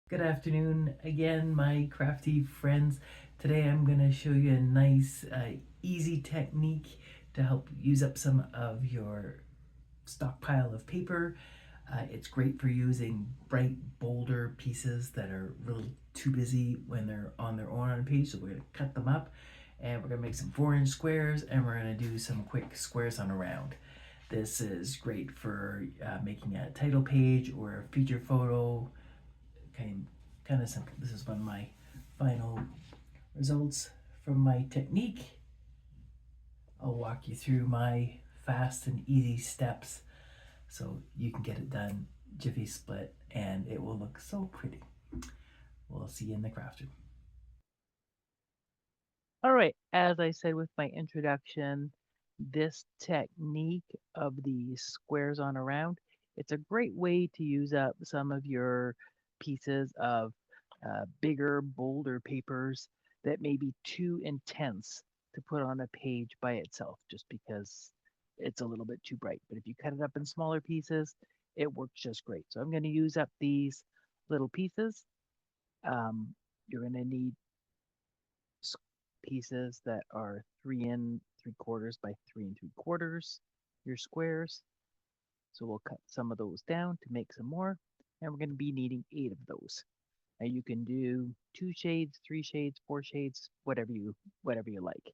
Good afternoon again, my crafty friends. Today I'm going to show you a nice, easy technique to help use up some of your stockpile of paper. It's great for using bright, bolder pieces that are really too busy when they're on their own on a page. So we're going to cut them up and we're going to make some 4-inch squares and we're going to do some quick squares on a round. This is great for making a title page or a feature photo, kind of simple. This is one of my final results from my technique. I'll walk you through my fast and easy steps so you can get it done jiffy split and it will look so pretty. We'll see you in the craft room. All right, as I said with my introduction, this technique of the squares on a round, it's a great way to use up some of your pieces of bigger, bolder papers that may be too intense to put on a page by itself just because it's a little bit too bright. But if you cut it up in smaller pieces, it works just great. So I'm going to use up these little pieces. You're going to need pieces that are 3 and 3/4 by 3 and 3/4, your squares. So we'll cut some of those down to make some more, and we're going to be needing 8 of those. Now you can do 2 shades, 3 shades, 4 shades, whatever you like.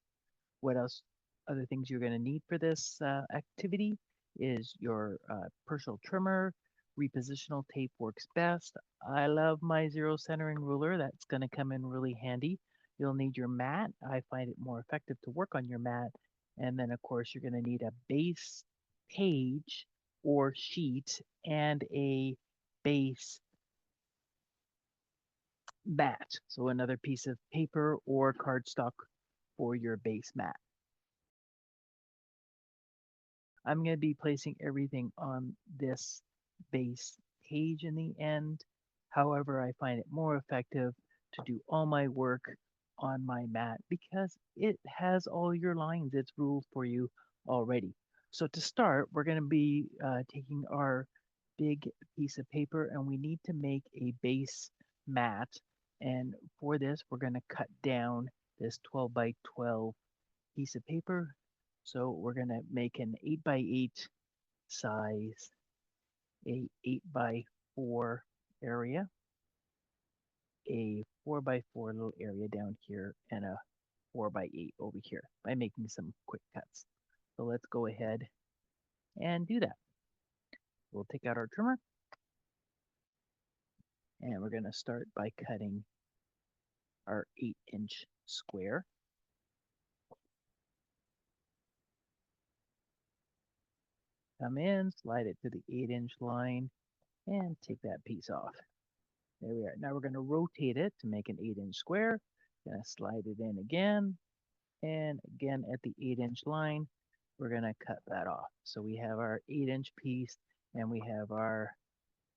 What else? Other things you're going to need for this activity is your Persial trimmer. Repositional tape works best. I love my zero centering ruler. That's going to come in really handy. You'll need your mat. I find it more effective to work on your mat. And then, of course, you're going to need a base page or sheet and a base mat. So another piece of paper or cardstock for your base mat. I'm going to be placing everything on this base page in the end. However, I find it more effective to do all my work on my mat because it has all your lines. It's ruled for you already. So to start, we're going to be taking our big piece of paper and we need to make a base mat. And for this, we're going to cut down this 12 by 12 piece of paper. So we're going to make an 8 by 8 size, a 8 by 4 area, a 4 by 4 little area down here, and a 4 by 8 over here by making some quick cuts. So let's go ahead and do that. We'll take out our trimmer and we're going to start by cutting our 8-inch square. Come in, slide it to the 8-inch line, and take that piece off. There we are. Now we're going to rotate it to make an 8-inch square. Going to slide it in again, and again at the 8-inch line, we're going to cut that off. So we have our 8-inch piece, and we have our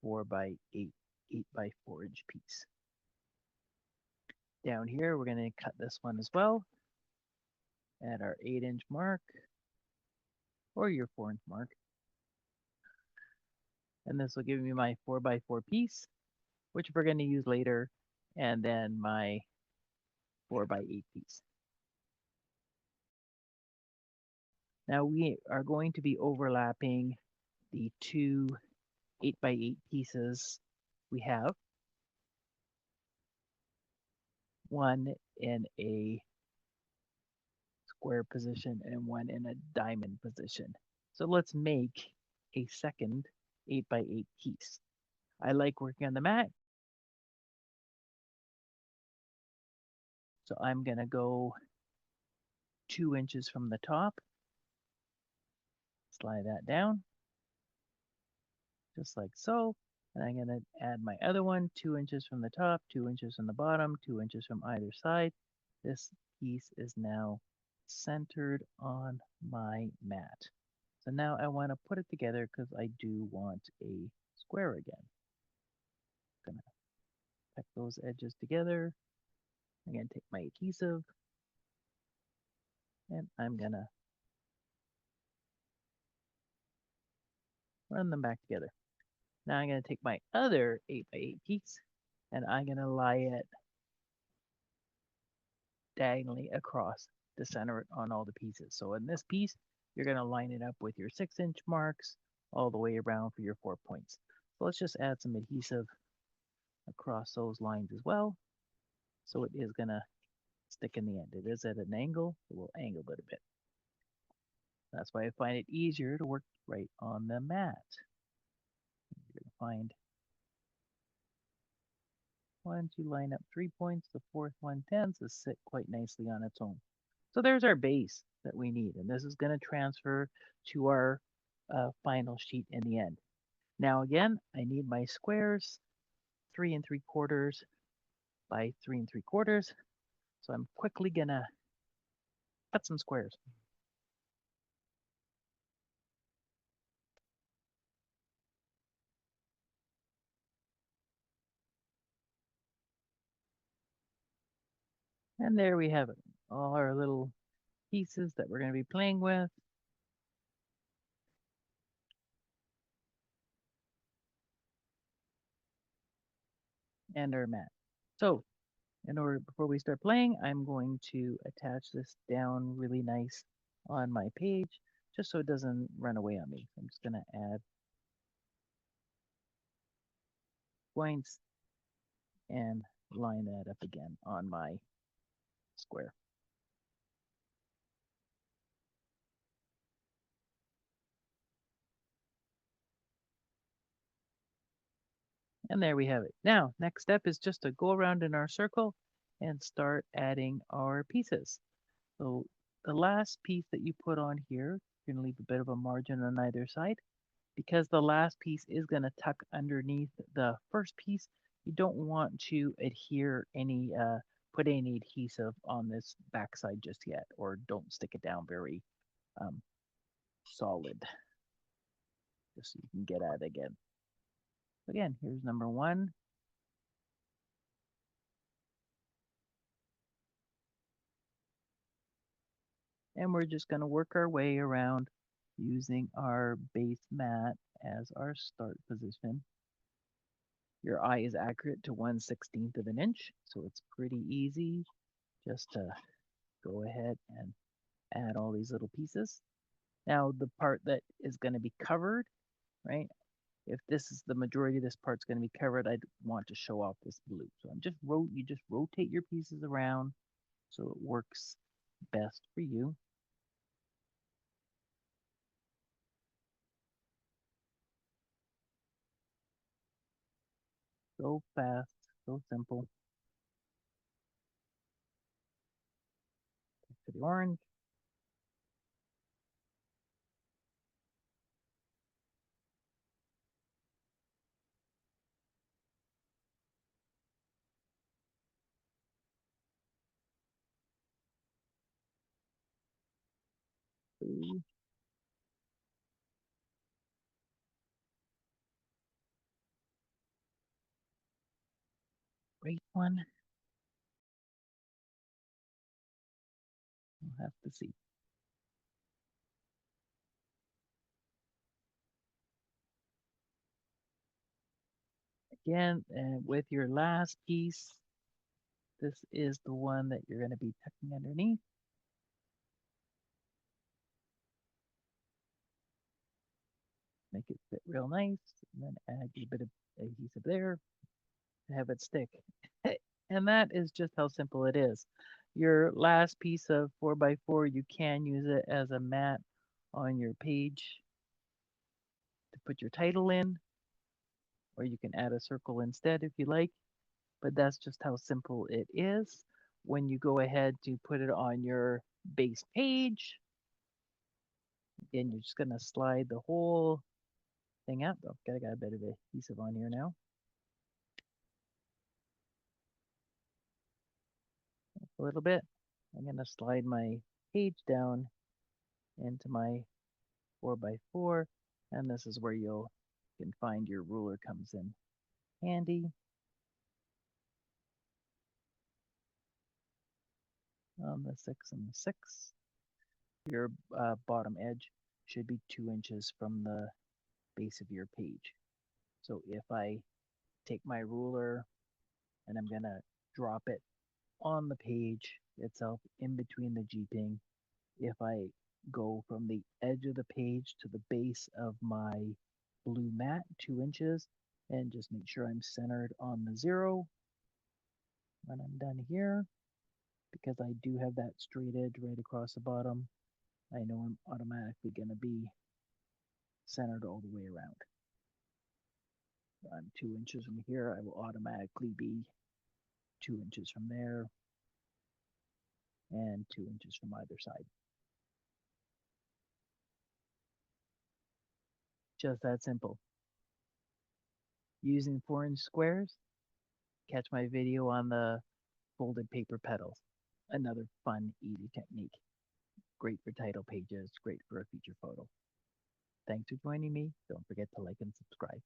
4 by 8, 8 by 4-inch piece. Down here, we're going to cut this one as well at our 8-inch mark, or your 4-inch mark. And this will give me my 4 by 4 piece, which we're going to use later, and then my 4 by 8 piece. Now we are going to be overlapping the two 8 by 8 pieces we have. One in a square position and one in a diamond position. So let's make a second 8 by 8 piece. I like working on the mat. So I'm going to go 2 inches from the top, slide that down, just like so. And I'm going to add my other one, 2 inches from the top, 2 inches from the bottom, 2 inches from either side. This piece is now centered on my mat. So now I want to put it together because I do want a square again. I'm going to peck those edges together. I'm going to take my adhesive and I'm going to run them back together. Now I'm going to take my other 8 by 8 piece and I'm going to lie it diagonally across to center it on all the pieces. So in this piece, you're going to line it up with your 6-inch marks all the way around for your 4 points. So let's just add some adhesive across those lines as well. So it is going to stick in the end. It is at an angle, so we'll angle it a bit. That's why I find it easier to work right on the mat. You're going to find once you line up 3 points, the fourth one tends to sit quite nicely on its own. So there's our base that we need, and this is going to transfer to our final sheet in the end. Now again, I need my squares, 3 3/4 by 3 3/4. So I'm quickly gonna cut some squares. And there we have it, all our little pieces that we're going to be playing with. And our mat. So before we start playing, I'm going to attach this down really nice on my page, just so it doesn't run away on me. I'm just going to add points and line that up again on my square. And there we have it. Now, next step is just to go around in our circle and start adding our pieces. So the last piece that you put on here, you're going to leave a bit of a margin on either side. Because the last piece is going to tuck underneath the first piece, you don't want to put any adhesive on this backside just yet, or don't stick it down very solid, just so you can get at it again. Again, here's number one. And we're just going to work our way around using our base mat as our start position. Your eye is accurate to 1/16 of an inch, so it's pretty easy just to go ahead and add all these little pieces. Now the part that is going to be covered, right? If this is the majority of this part's going to be covered, I'd want to show off this blue. So you just rotate your pieces around so it works best for you. So fast, so simple. Back to the orange. Blue. Great one. We'll have to see. Again, with your last piece, this is the one that you're going to be tucking underneath. Make it fit real nice, and then add a bit of adhesive there to have it stick. And that is just how simple it is. Your last piece of 4x4, you can use it as a mat on your page to put your title in, or you can add a circle instead if you like, but that's just how simple it is. When you go ahead to put it on your base page, again, you're just going to slide the whole thing out. Oh, I got a bit of adhesive on here now. A little bit. I'm going to slide my page down into my 4x4, and this is where you can find your ruler comes in handy. On the 6 and the 6, your bottom edge should be 2 inches from the base of your page. So if I take my ruler and I'm gonna drop it on the page itself in between the G-ping. If I go from the edge of the page to the base of my blue mat, 2 inches, and just make sure I'm centered on the 0 when I'm done here, because I do have that straight edge right across the bottom. I know I'm automatically going to be centered all the way around. I'm 2 inches from here, I will automatically be 2 inches from there and 2 inches from either side. Just that simple. Using 4-inch squares, catch my video on the folded paper petals. Another fun, easy technique. Great for title pages, great for a feature photo. Thanks for joining me. Don't forget to like and subscribe.